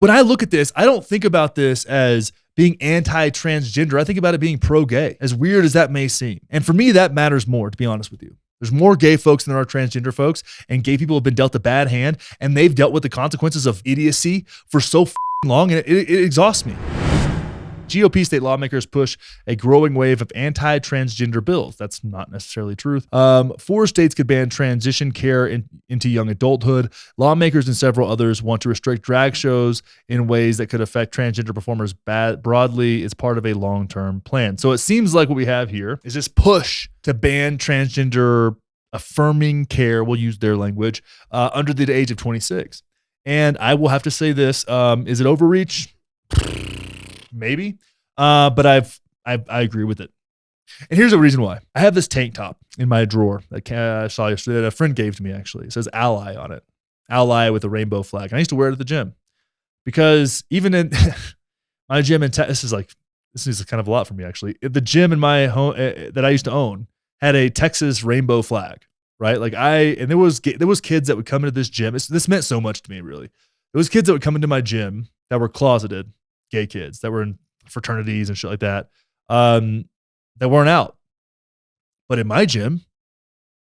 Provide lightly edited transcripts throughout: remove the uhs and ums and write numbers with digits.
When I look at this, I don't think about this as being anti-transgender. I think about it being pro-gay, as weird as that may seem. And for me, that matters more, to be honest with you. There's more gay folks than there are transgender folks, and gay people have been dealt a bad hand, and they've dealt with the consequences of idiocy for so long, and it exhausts me. GOP state lawmakers push a growing wave of anti-transgender bills. That's not necessarily truth. 4 states could ban transition care into young adulthood. Lawmakers and several others want to restrict drag shows in ways that could affect transgender performers broadly. It's part of a long-term plan. So it seems like what we have here is this push to ban transgender affirming care, we'll use their language, under the age of 26. And I will have to say this, is it overreach? Maybe, but I agree with it. And here's the reason why. I have this tank top in my drawer that I saw yesterday that a friend gave to me, actually. It says Ally on it. Ally with a rainbow flag. And I used to wear it at the gym because even in my gym in this is kind of a lot for me, actually. The gym in my home that I used to own had a Texas rainbow flag, right? And there was kids that would come into this gym. This meant so much to me, really. There was kids that would come into my gym that were closeted gay kids that were in fraternities and shit like that, that weren't out. But in my gym,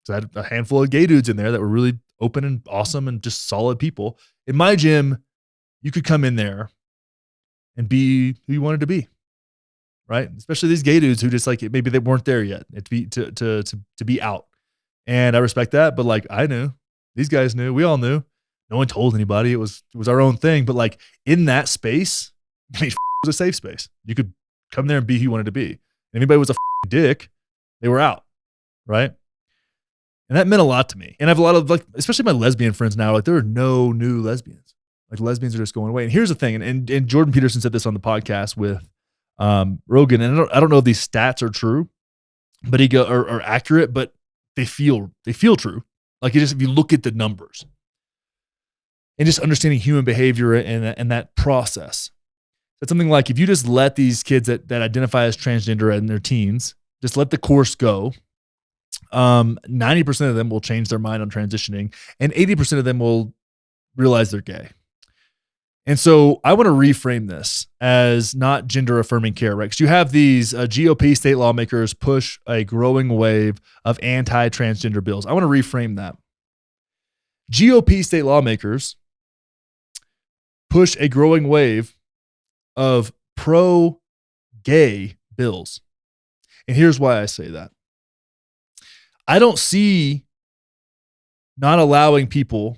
I had a handful of gay dudes in there that were really open and awesome and just solid people. In my gym, you could come in there and be who you wanted to be, right? Especially these gay dudes who just maybe they weren't there yet to be out. And I respect that, but I knew, these guys knew, we all knew. No one told anybody. It was our own thing. But in that space, I mean, it was a safe space. You could come there and be who you wanted to be. Anybody was a dick, they were out, right? And that meant a lot to me. And I have a lot of especially my lesbian friends now. There are no new lesbians. Lesbians are just going away. And here's the thing. And Jordan Peterson said this on the podcast with Rogan. And I don't know if these stats are true, but are accurate, but they feel true. If you look at the numbers and just understanding human behavior and that process. It's something like if you just let these kids that identify as transgender in their teens, just let the course go, 90% of them will change their mind on transitioning, and 80% of them will realize they're gay. And so I want to reframe this as not gender-affirming care, right? Because you have these GOP state lawmakers push a growing wave of anti-transgender bills. I want to reframe that. GOP state lawmakers push a growing wave of pro-gay bills. And here's why I say that. I don't see not allowing people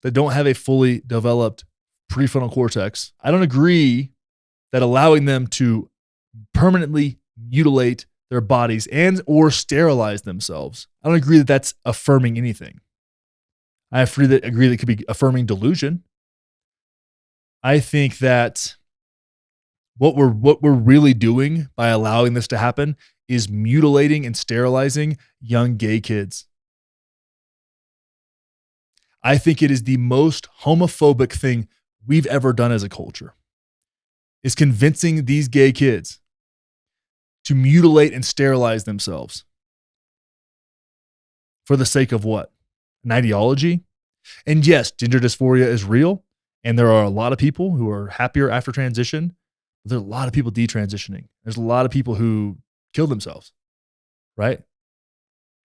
that don't have a fully developed prefrontal cortex. I don't agree that allowing them to permanently mutilate their bodies and or sterilize themselves. I don't agree that that's affirming anything. I agree that it could be affirming delusion. I think that what we're really doing by allowing this to happen is mutilating and sterilizing young gay kids. I think it is the most homophobic thing we've ever done as a culture, is convincing these gay kids to mutilate and sterilize themselves. For the sake of what? An ideology? And yes, gender dysphoria is real, and there are a lot of people who are happier after transition. There's a lot of people detransitioning. There's a lot of people who kill themselves, right?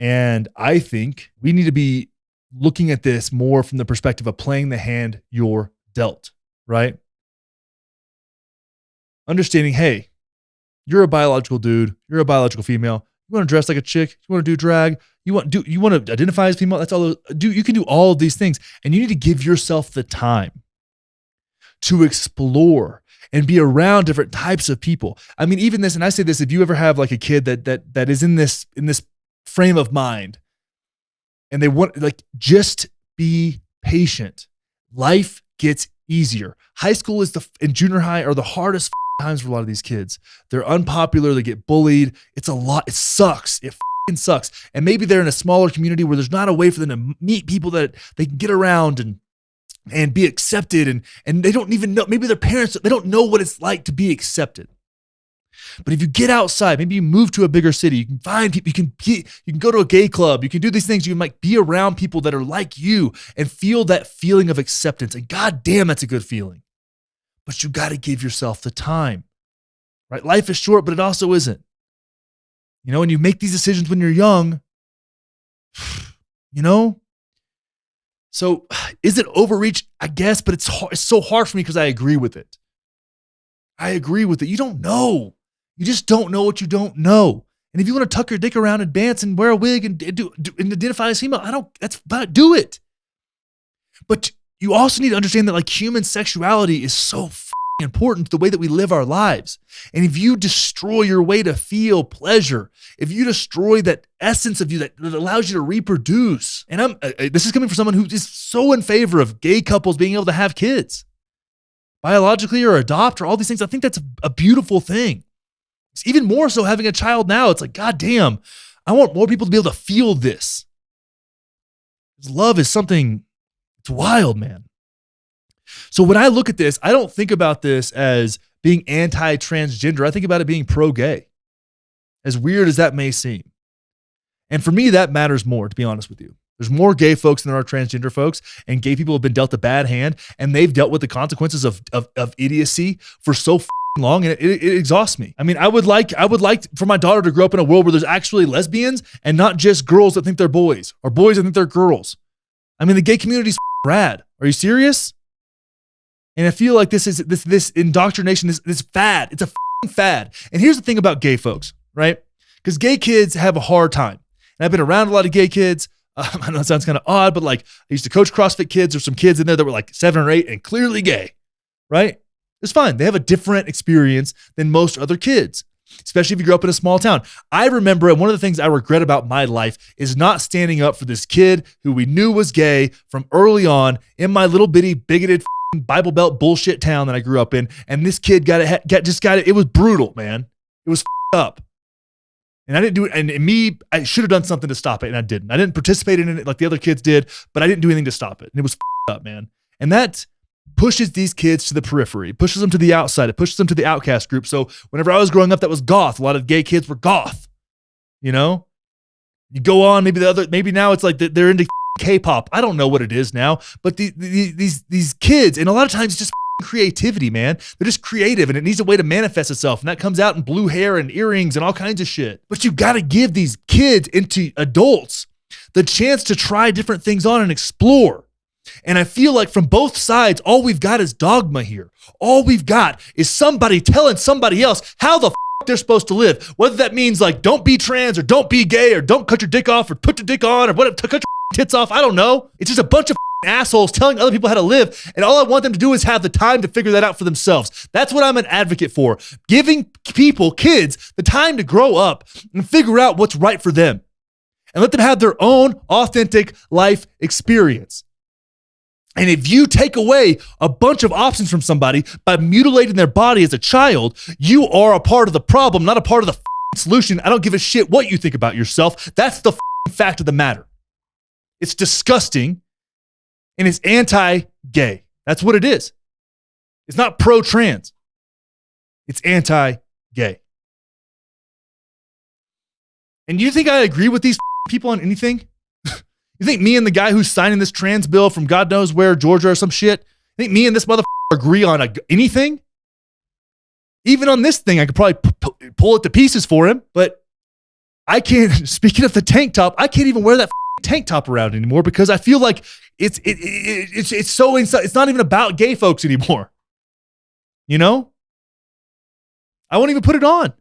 And I think we need to be looking at this more from the perspective of playing the hand you're dealt, right? Understanding, hey, you're a biological dude, you're a biological female. You want to dress like a chick, you want to do drag, you want to identify as female. That's all. You can do all of these things, and you need to give yourself the time to explore and be around different types of people. I mean, even this, and I say this, if you ever have a kid that is in this frame of mind, and they want, just be patient. Life gets easier. High school and junior high are the hardest times for a lot of these kids. They're unpopular. They get bullied. It's a lot. It sucks. It sucks. And maybe they're in a smaller community where there's not a way for them to meet people that they can get around and be accepted. And they don't even know, maybe their parents, they don't know what it's like to be accepted. But if you get outside, maybe you move to a bigger city, you can find people, you can go to a gay club, you can do these things, you can be around people that are like you and feel that feeling of acceptance. And God damn, that's a good feeling. but you got to give yourself the time, right? Life is short, but it also isn't. You know, and you make these decisions when you're young, you know? So is it overreach? I guess, but it's so hard for me because I agree with it. I agree with it. You don't know. You just don't know what you don't know. And if you want to tuck your dick around and dance and wear a wig and identify as female, do it. But you also need to understand that like human sexuality is so important to the way that we live our lives. And if you destroy your way to feel pleasure, if you destroy that essence of you that allows you to reproduce, and this is coming from someone who is so in favor of gay couples being able to have kids, biologically or adopt or all these things. I think that's a beautiful thing. It's even more so having a child now. It's like, God damn, I want more people to be able to feel this. Love is something, it's wild, man. So when I look at this, I don't think about this as being anti-transgender. I think about it being pro-gay, as weird as that may seem. And for me, that matters more, to be honest with you. There's more gay folks than there are transgender folks, and gay people have been dealt a bad hand, and they've dealt with the consequences of idiocy for so long, and it exhausts me. I mean, I would like for my daughter to grow up in a world where there's actually lesbians and not just girls that think they're boys or boys that think they're girls. I mean, the gay community's rad. Are you serious? And I feel like this indoctrination, this fad, it's a fad. And here's the thing about gay folks, right? Because gay kids have a hard time. And I've been around a lot of gay kids. I know it sounds kind of odd, but like I used to coach CrossFit kids. There's some kids in there that were like 7 or 8 and clearly gay, right? It's fine. They have a different experience than most other kids, especially if you grew up in a small town. I remember, and one of the things I regret about my life is not standing up for this kid who we knew was gay from early on in my little bitty bigoted Bible Belt bullshit town that I grew up in. And this kid got it. It was brutal, man. It was up. And I didn't do it. And I should have done something to stop it. And I didn't. I didn't participate in it like the other kids did, but I didn't do anything to stop it. And it was up, man. And that pushes these kids to the periphery, pushes them to the outside. It pushes them to the outcast group. So whenever I was growing up, that was goth. A lot of gay kids were goth, you know? You go on, maybe now it's like they're into K-pop. I don't know what it is now, but these kids, and a lot of times it's just creativity, man. They're just creative and it needs a way to manifest itself. And that comes out in blue hair and earrings and all kinds of shit. But you got to give these kids into adults the chance to try different things on and explore. And I feel like from both sides, all we've got is dogma here. All we've got is somebody telling somebody else how the they're supposed to live. Whether that means like, don't be trans or don't be gay or don't cut your dick off or put your dick on or whatever, cut your tits off. I don't know. It's just a bunch of assholes telling other people how to live. And all I want them to do is have the time to figure that out for themselves. That's what I'm an advocate for. Giving people, kids, the time to grow up and figure out what's right for them. And let them have their own authentic life experience. And if you take away a bunch of options from somebody by mutilating their body as a child, you are a part of the problem, not a part of the solution. I don't give a shit what you think about yourself. That's the fact of the matter. It's disgusting and it's anti-gay. That's what it is. It's not pro-trans. It's anti-gay. And you think I agree with these people on anything? You think me and the guy who's signing this trans bill from God knows where, Georgia or some shit, you think me and this motherfucker agree on anything? Even on this thing, I could probably pull it to pieces for him, but I can't, speaking of the tank top, I can't even wear that tank top around anymore because I feel like it's so inside. It's not even about gay folks anymore. You know? I won't even put it on.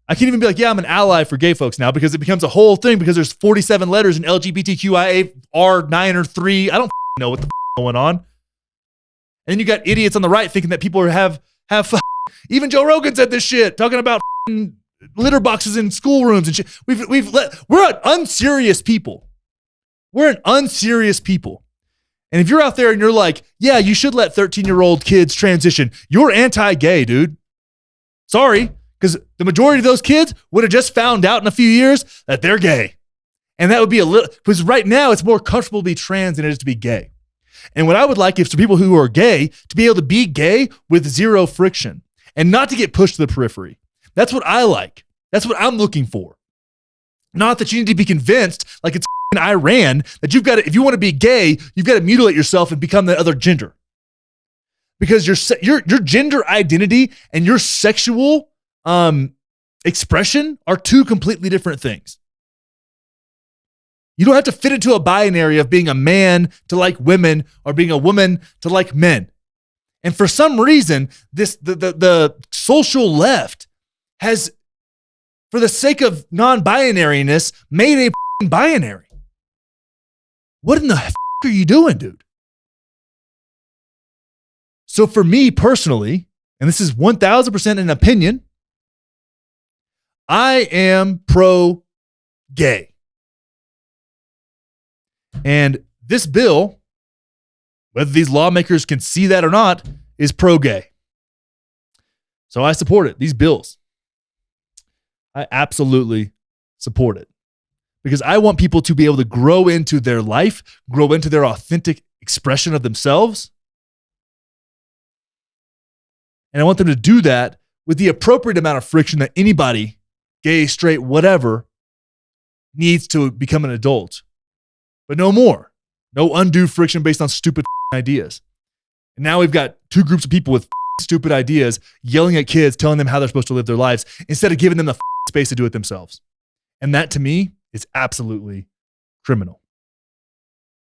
I can't even be like, yeah, I'm an ally for gay folks now because it becomes a whole thing because there's 47 letters in LGBTQIA R9 or 3. I don't know what the going on. And then you got idiots on the right thinking that people have even Joe Rogan said this shit, talking about litter boxes in schoolrooms and shit. We're an unserious people. We're an unserious people. And if you're out there and you're like, yeah, you should let 13-year-old kids transition, you're anti-gay, dude. Sorry. Because the majority of those kids would have just found out in a few years that they're gay. And that would be because right now it's more comfortable to be trans than it is to be gay. And what I would like is for people who are gay to be able to be gay with zero friction and not to get pushed to the periphery. That's what I like. That's what I'm looking for. Not that you need to be convinced like it's in Iran that you've got to, if you want to be gay, you've got to mutilate yourself and become the other gender. because your gender identity and your sexual expression are two completely different things. You don't have to fit into a binary of being a man to like women or being a woman to like men. And for some reason, the social left has, for the sake of non-binariness, made a binary. What in the f*** are you doing, dude? So for me personally, and this is 1000% an opinion, I am pro-gay. And this bill, whether these lawmakers can see that or not, is pro-gay. So I support it. These bills, I absolutely support it. Because I want people to be able to grow into their life, grow into their authentic expression of themselves. And I want them to do that with the appropriate amount of friction that anybody, gay, straight, whatever, needs to become an adult. But no more. No undue friction based on stupid ideas. And now we've got two groups of people with stupid ideas yelling at kids, telling them how they're supposed to live their lives instead of giving them the space to do it themselves. And that to me is absolutely criminal.